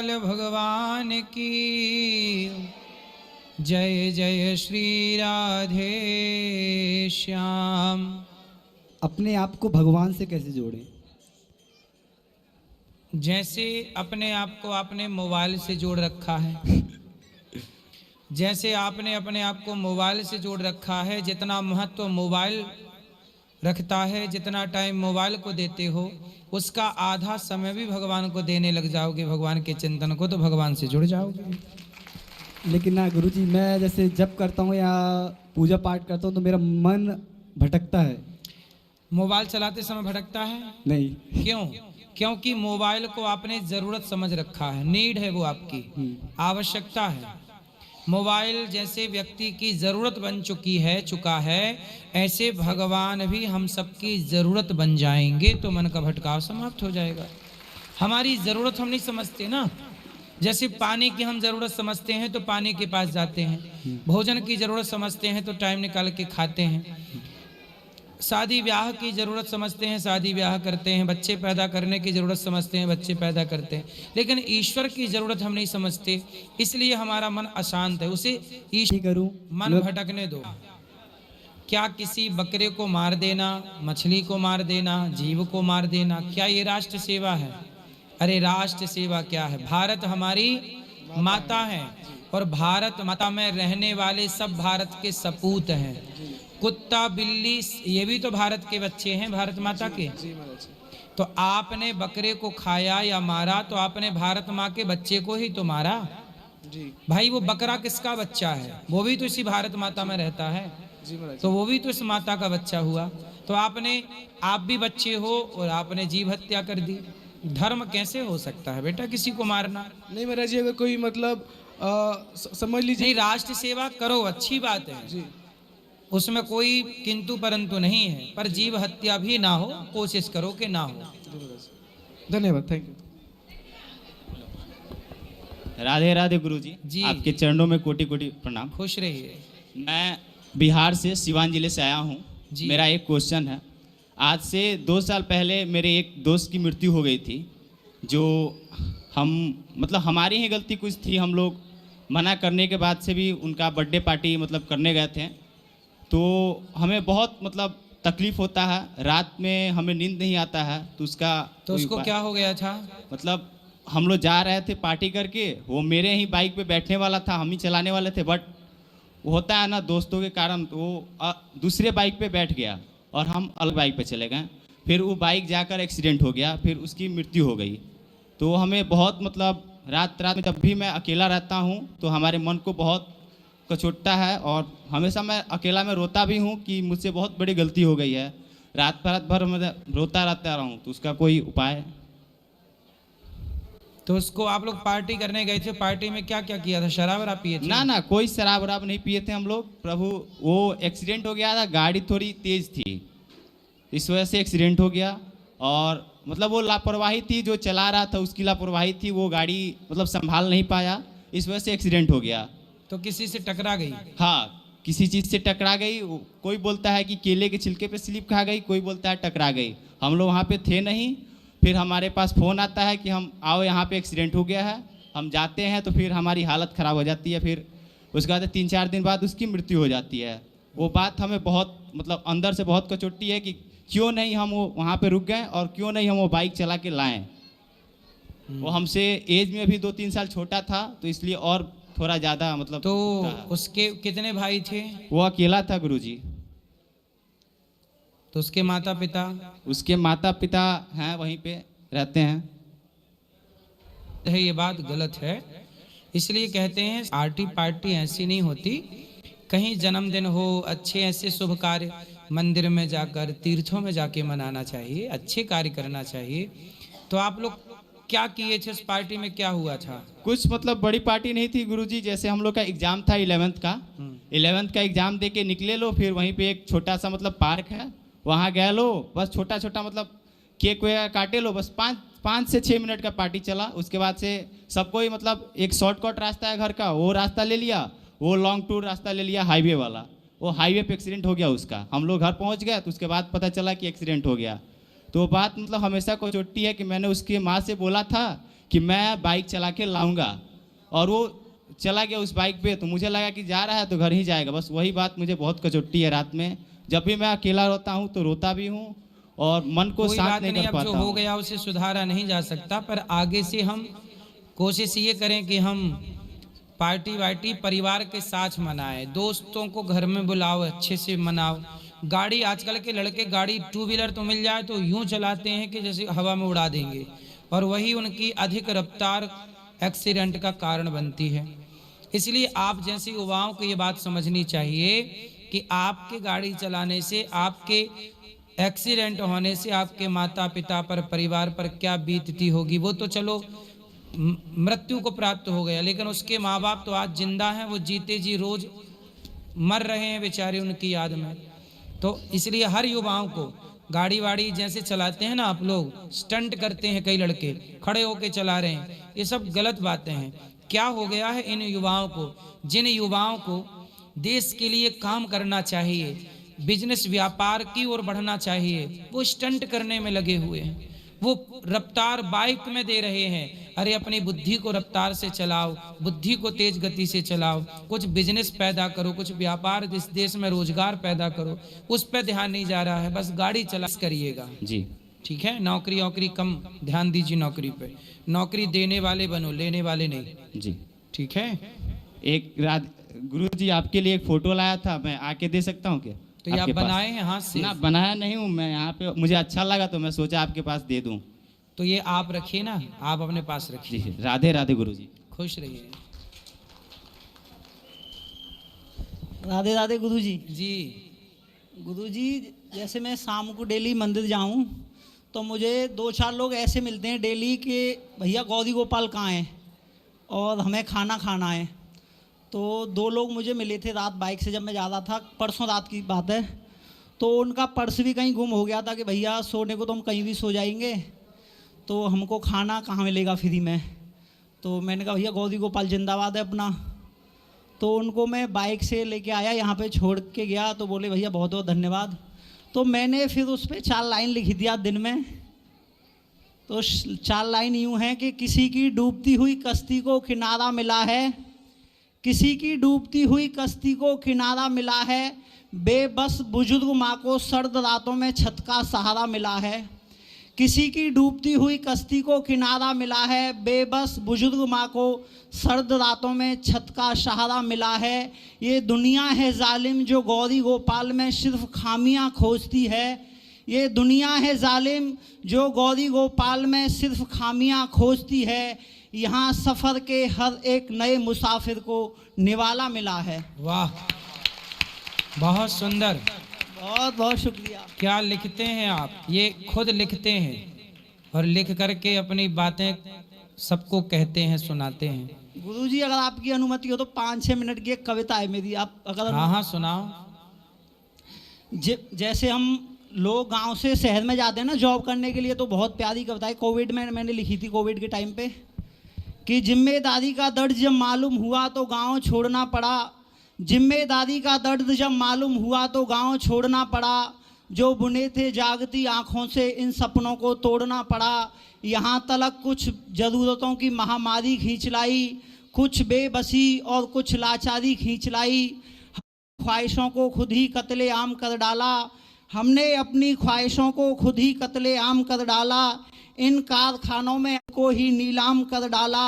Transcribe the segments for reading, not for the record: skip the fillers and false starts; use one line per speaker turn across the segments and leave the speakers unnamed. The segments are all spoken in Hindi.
लाल भगवान की जय जय श्री राधे श्याम।
अपने आप को भगवान से कैसे जोड़ें?
जैसे अपने आप को आपने मोबाइल से जोड़ रखा है, जैसे आपने अपने आप को मोबाइल से जोड़ रखा है, जितना महत्व मोबाइल रखता है, जितना टाइम मोबाइल को देते हो, उसका आधा समय भी भगवान को देने लग जाओगे, भगवान के चिंतन को, तो भगवान से जुड़ जाओगे।
लेकिन ना गुरुजी, मैं जैसे जप करता हूँ या पूजा पाठ करता हूँ तो मेरा मन भटकता है।
मोबाइल चलाते समय भटकता है?
नहीं।
क्यों? क्योंकि मोबाइल को आपने जरूरत समझ रखा है, नीड है, वो आपकी आवश्यकता है। मोबाइल जैसे व्यक्ति की जरूरत बन चुका है, ऐसे भगवान भी हम सबकी जरूरत बन जाएंगे तो मन का भटकाव समाप्त हो जाएगा। हमारी जरूरत हम नहीं समझते ना, जैसे पानी की हम जरूरत समझते हैं तो पानी के पास जाते हैं, भोजन की जरूरत समझते हैं तो टाइम निकाल के खाते हैं, शादी ब्याह की जरूरत समझते हैं, शादी ब्याह करते हैं, बच्चे पैदा करने की जरूरत समझते हैं, बच्चे पैदा करते हैं, लेकिन ईश्वर की जरूरत हम नहीं समझते, इसलिए हमारा मन अशांत है। उसे ईश्वर
करूं,
मन भटकने दो। क्या किसी बकरे को मार देना, मछली को मार देना, जीव को मार देना, क्या ये राष्ट्र सेवा है? अरे राष्ट्र सेवा क्या है? भारत हमारी माता है और भारत माता में रहने वाले सब भारत के सपूत हैं। कुत्ता बिल्ली ये भी तो भारत के बच्चे हैं, भारत माता के। तो आपने बकरे को खाया या मारा तो आपने भारत माँ के बच्चे को ही तो मारा भाई। वो बकरा किसका बच्चा है? वो भी तो इसी भारत माता में रहता है, तो वो भी तो इस माता का बच्चा हुआ। तो आप भी बच्चे हो और आपने जीव हत्या कर दी। धर्म कैसे हो सकता है बेटा किसी को मारना?
नहीं महाराज जी, अगर कोई मतलब समझ लीजिए।
नहीं, राष्ट्र सेवा करो, अच्छी बात है जी, उसमें कोई किंतु परंतु नहीं है, पर जीव हत्या भी ना हो, कोशिश करो कि ना हो।
धन्यवाद, थैंक यू।
राधे राधे गुरुजी जी, आपके चरणों में कोटि कोटि प्रणाम।
खुश रहिए।
मैं बिहार से सिवान जिले से आया हूँ। मेरा एक क्वेश्चन है। आज से 2 साल पहले मेरे एक दोस्त की मृत्यु हो गई थी, जो हम मतलब हमारी ही गलती कुछ थी। हम लोग मना करने के बाद से भी उनका बर्थडे पार्टी मतलब करने गए थे, तो हमें बहुत मतलब तकलीफ़ होता है, रात में हमें नींद नहीं आता है। तो उसको
क्या हो गया था?
मतलब हम लोग जा रहे थे पार्टी करके, वो मेरे ही बाइक पे बैठने वाला था, हम ही चलाने वाले थे, बट वो होता है ना दोस्तों के कारण, तो वो दूसरे बाइक पे बैठ गया और हम अलग बाइक पे चले गए। फिर वो बाइक जाकर एक्सीडेंट हो गया, फिर उसकी मृत्यु हो गई। तो हमें बहुत मतलब रात में जब भी मैं अकेला रहता हूँ तो हमारे मन को बहुत कचोटता है, और हमेशा मैं अकेला में रोता भी हूँ कि मुझसे बहुत बड़ी गलती हो गई है। रात भर मैं रोता रहता रहूँ, तो उसका कोई उपाय?
तो उसको आप लोग पार्टी करने गए थे, पार्टी में क्या क्या किया था? शराब वराब पिए थे?
ना, कोई शराब वराब नहीं पिए थे हम लोग प्रभु। वो एक्सीडेंट हो गया था, गाड़ी थोड़ी तेज थी, इस वजह से एक्सीडेंट हो गया। और मतलब वो लापरवाही थी, जो चला रहा था उसकी लापरवाही थी, वो गाड़ी मतलब संभाल नहीं पाया, इस वजह से एक्सीडेंट हो गया।
तो किसी से टकरा गई?
हाँ, किसी चीज़ से टकरा गई। कोई बोलता है कि केले के छिलके पे स्लिप खा गई, कोई बोलता है टकरा गई। हम लोग वहाँ पे थे नहीं। फिर हमारे पास फ़ोन आता है कि हम आओ यहाँ पे एक्सीडेंट हो गया है। हम जाते हैं तो फिर हमारी हालत ख़राब हो जाती है। फिर उसके बाद 3-4 दिन बाद उसकी मृत्यु हो जाती है। वो बात हमें बहुत मतलब अंदर से बहुत कचोटती है कि क्यों नहीं हम वो वहाँ पे रुक गए, और क्यों नहीं हम वो बाइक चला के लाएँ। वो हमसे एज में भी 2-3 साल छोटा था, तो इसलिए और थोड़ा ज़्यादा मतलब।
तो उसके कितने भाई थे?
वो अकेला था गुरुजी।
तो उसके माता पिता?
उसके माता पिता हैं, वहीं पे रहते हैं।
ये बात गलत है, इसलिए कहते हैं पार्टी ऐसी नहीं होती। कहीं जन्मदिन हो, अच्छे ऐसे शुभ कार्य मंदिर में जाकर, तीर्थों में जाके मनाना चाहिए, अच्छे कार्य करना चाहिए। तो आप लोग क्या किए थे उस पार्टी में, क्या हुआ था?
कुछ मतलब बड़ी पार्टी नहीं थी गुरुजी। जैसे हम लोग का एग्जाम था 11th का एग्जाम दे के निकले लो, फिर वहीं पे एक छोटा सा मतलब पार्क है, वहाँ गए लो, बस छोटा मतलब केक वगैरह काटे लो, बस 5 से 6 मिनट का पार्टी चला। उसके बाद से सबको ही मतलब एक शॉर्टकट रास्ता है घर का, वो रास्ता ले लिया, वो लॉन्ग टूर रास्ता ले लिया हाईवे वाला। वो हाईवे पे एक्सीडेंट हो गया उसका। हम लोग घर पहुँच गए तो उसके बाद पता चला कि एक्सीडेंट हो गया। तो बात मतलब हमेशा को चोटती है कि मैंने उसकी माँ से बोला था कि मैं बाइक चला के लाऊंगा, और वो चला गया उस बाइक पे। तो मुझे लगा कि जा रहा है तो घर ही जाएगा। बस वही बात मुझे बहुत कचोटती है रात में। जब भी मैं अकेला रोता हूँ तो रोता भी हूँ और मन को
कोई
शांत
बात
नहीं
नहीं,
कर
अब
पाता
जो हो
हूँ।
गया उसे सुधारा नहीं जा सकता, पर आगे से हम कोशिश ये करें कि हम पार्टी वार्टी परिवार के साथ मनाएं, दोस्तों को घर में बुलाओ, अच्छे से मनाओ। गाड़ी, आजकल के लड़के गाड़ी टू व्हीलर तो मिल जाए तो यूं चलाते हैं कि जैसे हवा में उड़ा देंगे, और वही उनकी अधिक रफ्तार एक्सीडेंट का कारण बनती है। इसलिए आप जैसे युवाओं को ये बात समझनी चाहिए कि आपके गाड़ी चलाने से, आपके एक्सीडेंट होने से आपके माता पिता पर, परिवार पर क्या बीतती होगी। वो तो चलो मृत्यु को प्राप्त हो गया, लेकिन उसके माँ बाप तो आज जिंदा हैं, वो जीते जी रोज मर रहे हैं बेचारे उनकी याद में। तो इसलिए हर युवाओं को गाड़ी वाड़ी जैसे चलाते हैं ना आप लोग, स्टंट करते हैं कई लड़के, खड़े होके चला रहे हैं, ये सब गलत बातें हैं। क्या हो गया है इन युवाओं को, जिन युवाओं को देश के लिए काम करना चाहिए, बिजनेस व्यापार की ओर बढ़ना चाहिए, वो स्टंट करने में लगे हुए हैं। वो रफ्तार बाइक में दे रहे हैं। अरे अपनी बुद्धि को रफ्तार से चलाओ, बुद्धि को तेज गति से चलाओ, कुछ बिजनेस पैदा करो, कुछ व्यापार इस देश में रोजगार पैदा करो, उस पर ध्यान नहीं जा रहा है। बस गाड़ी चला करिएगा जी, ठीक है। नौकरी वोकरी कम ध्यान दीजिए, नौकरी पे, नौकरी देने वाले बनो, लेने वाले नहीं जी, ठीक है।
एक रात गुरुजी आपके लिए एक फोटो लाया था, मैं आके दे सकता हूँ क्या?
तो ये आप बनाए हैं हाथ से?
ना, बनाया नहीं हूँ मैं, यहाँ पे मुझे अच्छा लगा तो मैं सोचा आपके पास दे दूँ।
तो ये आप रखिए ना, आप अपने पास रखिए।
जी, राधे राधे गुरुजी।
खुश रहिए।
राधे राधे गुरुजी।
जी
गुरुजी, जैसे मैं शाम को डेली मंदिर जाऊं तो मुझे 2-4 लोग ऐसे मिलते हैं डेली कि भैया गौरी गोपाल कहाँ हैं और हमें खाना खाना है। तो 2 लोग मुझे मिले थे रात बाइक से, जब मैं जा रहा था, परसों रात की बात है। तो उनका पर्स भी कहीं गुम हो गया था कि भैया सोने को तो हम कहीं भी सो जाएंगे, तो हमको खाना कहाँ मिलेगा फ्री में। तो मैंने कहा भैया गौरी गोपाल जिंदाबाद है अपना। तो उनको मैं बाइक से लेके आया, यहाँ पे छोड़ के गया, तो बोले भैया बहुत बहुत धन्यवाद। तो मैंने फिर उस पर 4 लाइन लिखी दिया दिन में। तो 4 लाइन यूँ हैं कि किसी की डूबती हुई कश्ती को किनारा मिला है, किसी की डूबती हुई कश्ती को किनारा मिला है, बेबस बुजुर्ग माँ को सर्द रातों में छत का सहारा मिला है। किसी की डूबती हुई कश्ती को किनारा मिला है, बेबस बुजुर्ग माँ को सर्द रातों में छत का सहारा मिला है। ये दुनिया है जालिम जो गौरी गोपाल में सिर्फ खामियां खोजती है। ये दुनिया है जालिम जो गौरी गोपाल में सिर्फ खामियां खोजती है। यहाँ सफ़र के हर एक नए मुसाफिर को निवाला मिला है।
वाह, बहुत सुंदर,
बहुत बहुत शुक्रिया।
क्या लिखते हैं आप? ये खुद लिखते हैं और लिख करके अपनी बातें सबको कहते हैं, सुनाते हैं।
गुरुजी, अगर आपकी अनुमति हो तो 5-6 मिनट की एक कविता है मेरी, आप अगर।
हाँ हाँ सुनाओ।
जैसे हम लोग गांव से शहर में जाते हैं ना जॉब करने के लिए, तो बहुत प्यारी कविता है। कोविड में मैंने लिखी थी, कोविड के टाइम पे, कि जिम्मेदारी का दर्द जब मालूम हुआ तो गांव छोड़ना पड़ा। जिम्मेदारी का दर्द जब मालूम हुआ तो गांव छोड़ना पड़ा। जो बुने थे जागती आँखों से इन सपनों को तोड़ना पड़ा। यहाँ तलक कुछ ज़रूरतों की महामारी खींच लाई, कुछ बेबसी और कुछ लाचारी खींच लाई। ख्वाहिशों को खुद ही कत्ले आम कर डाला, हमने अपनी ख्वाहिशों को खुद ही कत्ले आम कर डाला। इन कारखानों में को ही नीलाम कर डाला।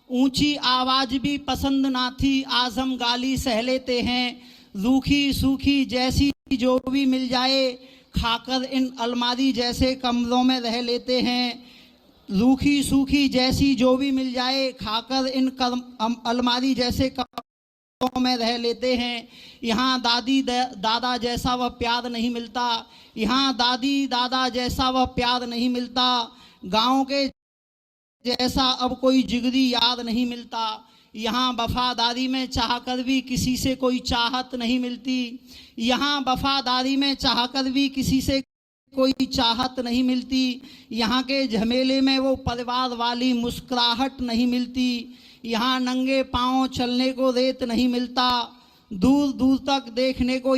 ऊंची आवाज़ भी पसंद ना थी, आज हम गाली सह लेते हैं। रूखी सूखी जैसी जो भी मिल जाए, खाकर इन अलमारी जैसे कमरों में रह लेते हैं। रूखी सूखी जैसी जो भी मिल जाए, खाकर इन अलमारी जैसे कमरों में रह लेते हैं। यहाँ दादी दादा जैसा वह प्यार नहीं मिलता, यहाँ दादी दादा जैसा वह प्यार नहीं मिलता। गाँव के जैसा अब कोई जिगरी याद नहीं मिलता। यहाँ वफादारी में चाहकर भी किसी से कोई चाहत नहीं मिलती। यहाँ वफादारी में चाहकर भी किसी से कोई चाहत नहीं मिलती। यहाँ के झमेले में वो परिवार वाली मुस्कुराहट नहीं मिलती। यहाँ नंगे पाँव चलने को रेत नहीं मिलता। दूर दूर तक देखने को